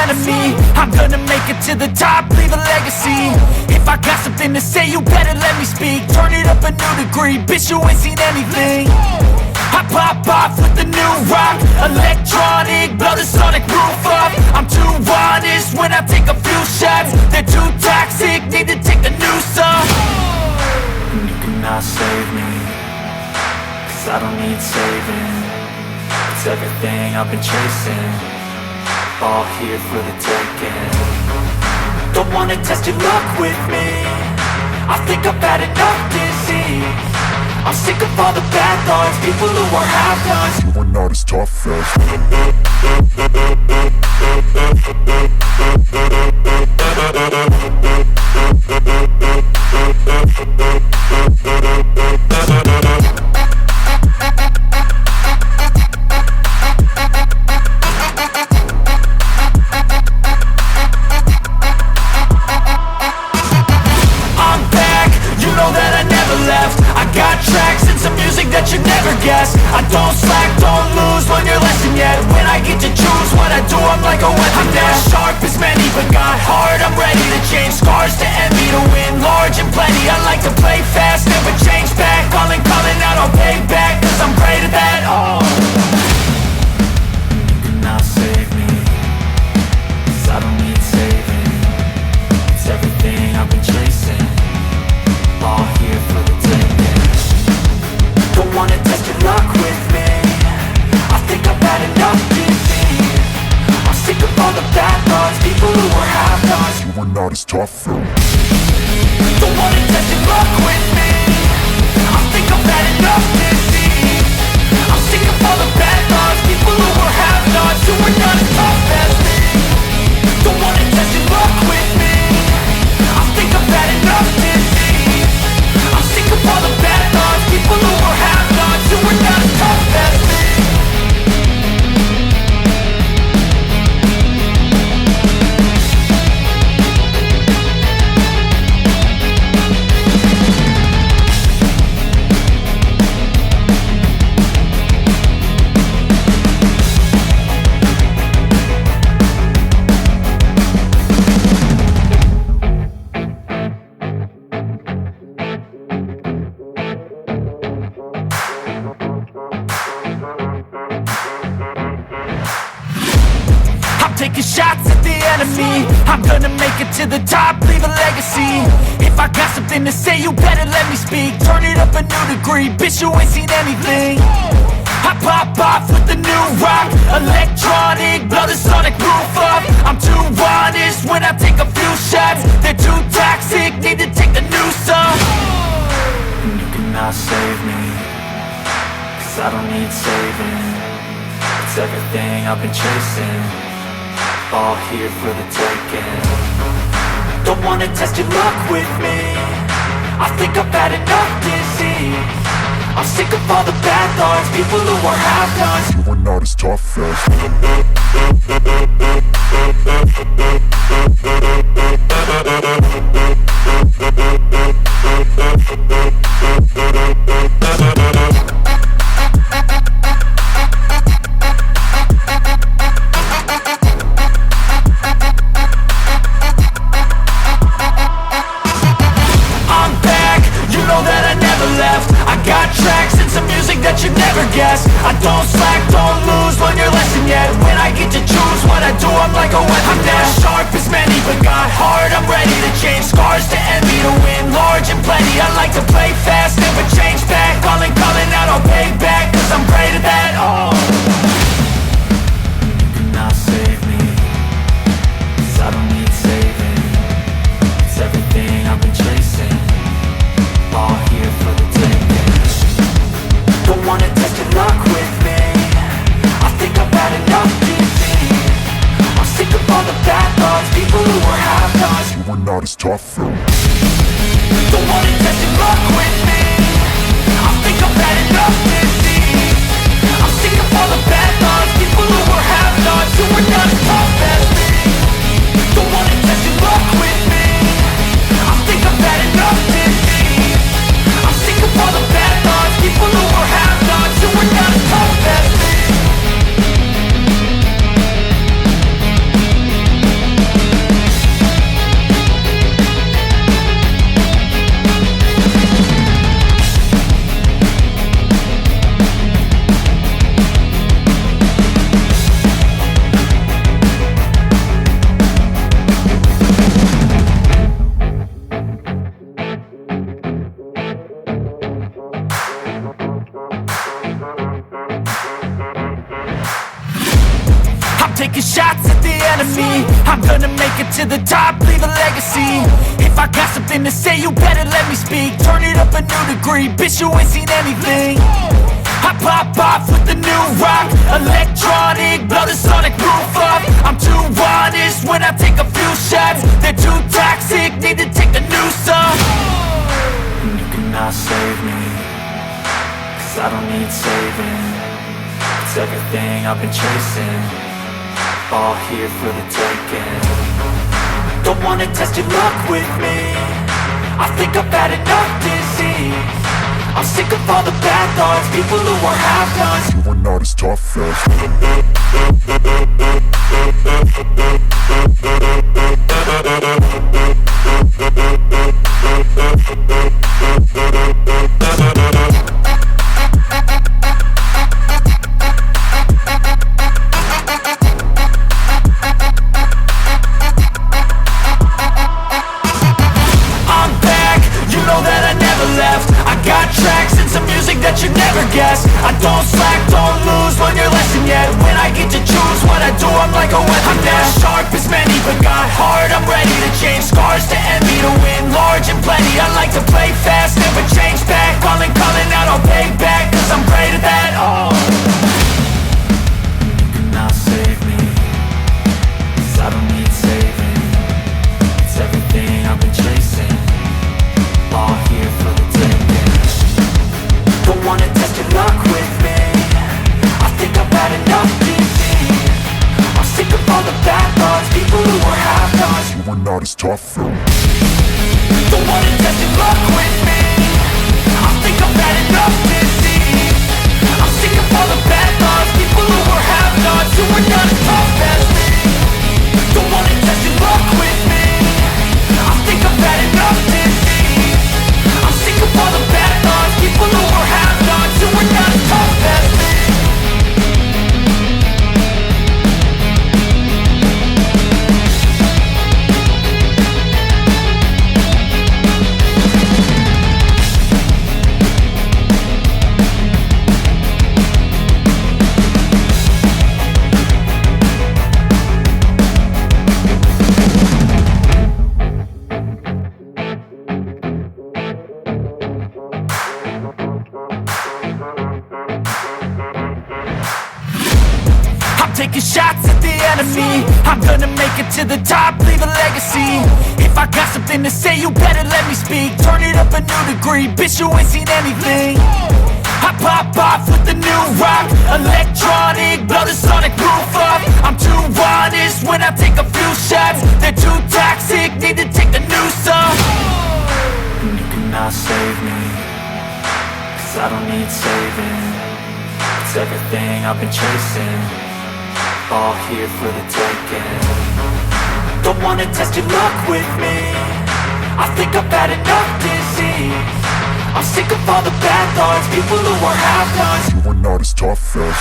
enemy. I'm gonna make it to the top, leave a legacy. If I got something to say, you better let me speak. Turn it up a new degree, bitch, you ain't seen anything. I pop off with the new rock, electronic, blow the sonic roof up. I'm too honest when I take a few shots. They're too toxic, need to take a new song. And you cannot save me, cause I don't need saving. It's everything I've been chasing, all here for the taking. Don't wanna test your luck with me, I think I've had enough disease. I'm sick of all the bad thoughts, people who are half-nots. You are not as tough as I'm back, you know that I never left. I got tracks and some music that you never guessed. I don't slack, don't lose, learn your lesson yet. When I get to choose what I do, I'm like a weapon. I'm not sharp as many, but got hard. I'm ready to change scars to envy, to win large and plenty. I like to play fast, never change back. Calling out, I'll pay back, cause I'm great at that. Oh, you cannot save me, cause I don't need saving. It's everything I've been chasing, all here for the taking. Don't wanna test your luck with me, I think I've had enough disease. I'm sick of all the bad thoughts, people who are half-nots. you are not as tough as. Don't wanna test your luck with me, I think I've had enough disease. I'm sick of all the bad thoughts, people who are half-nots, who are not as tough as me. Don't wanna test your luck with me, I think I've had enough disease. I'm sick of all the bad thoughts, people who are half-nots, who are not as tough as me. Taking shots at the enemy, I'm gonna make it to the top, leave a legacy. If I got something to say, you better let me speak. Turn it up a new degree, bitch, you ain't seen anything. I pop off with the new rock, electronic, blow the sonic roof up. I'm too honest when I take a few shots. They're too toxic, need to take a new song. And you cannot save me, cause I don't need saving. It's everything I've been chasing, all here for the taking. Don't wanna test your luck with me, I think I've had enough disease. I'm sick of all the bad thoughts, people who are half-nots. You are not as tough as. I don't slack, don't lose, learn your lesson yet. When I get to choose what I do, I'm like a weapon. I'm not sharp as many, but got hard. I'm ready to change scars to envy, to win large and plenty. I like to play fast, never change back. Calling out, I'll pay back, cause I'm great at that. Oh, you cannot save me, cause I don't need saving. It's everything I've been chasing, all here for the taking. Don't wanna test your luck with me, I think I've had enough disease. I'm sick of all the bad thoughts, people who are half-nots. You are not as tough as. Don't wanna test your luck with me, I think I've had enough disease. I'm sick of all the bad thoughts, people who are half-nots, who are not as tough as me. Don't wanna test your luck with me, I think I've had enough disease. I'm sick of all the bad thoughts, people who are half-nots, who are not as tough as me. enemy. I'm gonna make it to the top, leave a legacy. If I got something to say, you better let me speak. Turn it up a new degree, bitch, you ain't seen anything. I pop off with the new rock, electronic, blow the sonic roof up. I'm too honest when I take a few shots. They're too toxic, need to take a new song. And you cannot save me, cause I don't need saving. It's everything I've been chasing, all here for the taking. Don't wanna test your luck with me, I think I've had enough disease. I'm sick of all the bad thoughts, people who are half-nots. You are not as tough as I'm back, you know that I never left. I got tracks and some music that you never guessed. I don't slack, don't lose, learn your lesson yet. When I get to choose what I do, I'm like a weapon. I'm not sharp as many, but got heart. I'm ready to change scars to envy, to win large and plenty. I like to play fast, never change back. Calling out, I'll pay back, cause I'm great at that. Oh, you cannot save me, cause I don't need saving. It's everything I've been chasing, all here for the taking. Don't wanna test your luck with me, I think I've had enough disease. I'm sick of all the bad thoughts, people who are half-nots. you are not as tough as Don't wanna test your luck with me, I think I've had enough disease. I'm sick of all the bad thoughts, people who are half-nots, who are not as tough as me. Don't wanna test your luck with me, I think I've had enough disease. I'm sick of all the bad thoughts, people who are half-nots, who are not as tough as me. Taking shots at the enemy. I'm gonna make it to the top, leave a legacy. If I got something to say, you better let me speak. Turn it up a new degree, bitch, you ain't seen anything. I pop off with the new rock, electronic, blow the sonic roof up. I'm too honest when I take a few shots. They're too toxic, need to take a new song. And you cannot save me, cause I don't need saving. It's everything I've been chasing, all here for the taking. Don't wanna test your luck with me, I think I've had enough disease. I'm sick of all the bad thoughts, people who are half-nots. you are not as tough as